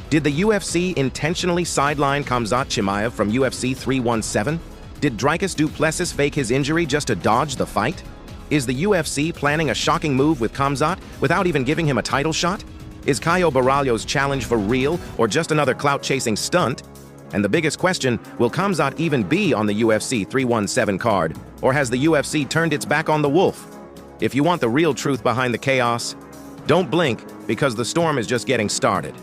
Did the UFC intentionally sideline Khamzat Chimaev from UFC 317? Did Dricus Du Plessis fake his injury just to dodge the fight? Is the UFC planning a shocking move with Khamzat without even giving him a title shot? Is Caio Borralho's challenge for real or just another clout-chasing stunt? And the biggest question, will Khamzat even be on the UFC 317 card, or has the UFC turned its back on the wolf? If you want the real truth behind the chaos, don't blink, because the storm is just getting started.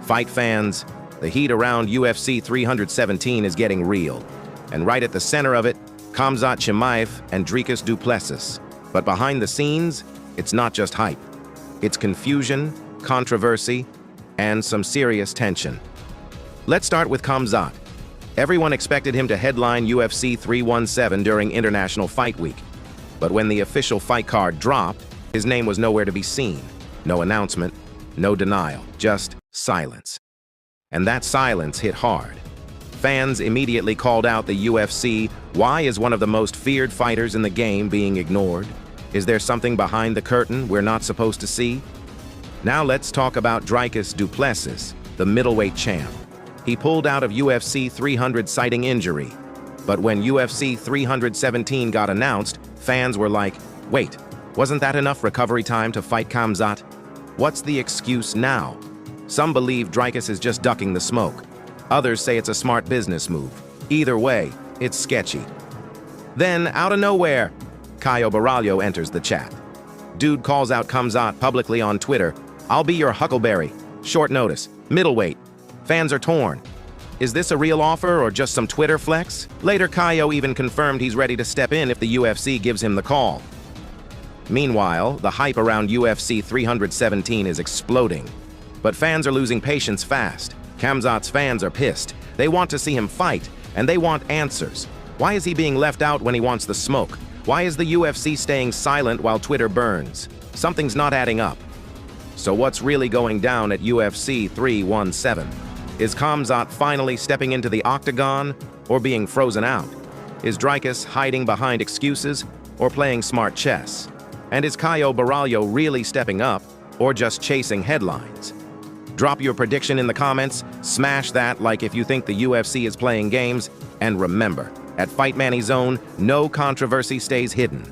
Fight fans, the heat around UFC 317 is getting real. And right at the center of it, Khamzat Chimaev and Dricus Du Plessis. But behind the scenes, it's not just hype. It's confusion, controversy, and some serious tension. Let's start with Khamzat. Everyone expected him to headline UFC 317 during International Fight Week. But when the official fight card dropped, his name was nowhere to be seen. No announcement, no denial, just silence. And that silence hit hard. Fans immediately called out the UFC. Why is one of the most feared fighters in the game being ignored? Is there something behind the curtain we're not supposed to see? Now let's talk about Dricus Du Plessis, the middleweight champ. He pulled out of UFC 300 citing injury. But when UFC 317 got announced, fans were like, wait, wasn't that enough recovery time to fight Khamzat? What's the excuse now? Some believe Dricus is just ducking the smoke. Others say it's a smart business move. Either way, it's sketchy. Then, out of nowhere, Caio Borralho enters the chat. Dude calls out Khamzat publicly on Twitter. I'll be your Huckleberry. Short notice. Middleweight. Fans are torn. Is this a real offer or just some Twitter flex? Later, Caio even confirmed he's ready to step in if the UFC gives him the call. Meanwhile, the hype around UFC 317 is exploding. But fans are losing patience fast. Khamzat's fans are pissed. They want to see him fight, and they want answers. Why is he being left out when he wants the smoke? Why is the UFC staying silent while Twitter burns? Something's not adding up. So what's really going down at UFC 317? Is Khamzat finally stepping into the octagon or being frozen out? Is Dricus hiding behind excuses or playing smart chess? And is Caio Borralho really stepping up or just chasing headlines? Drop your prediction in the comments, smash that like if you think the UFC is playing games, and remember, at Fight Manny Zone, no controversy stays hidden.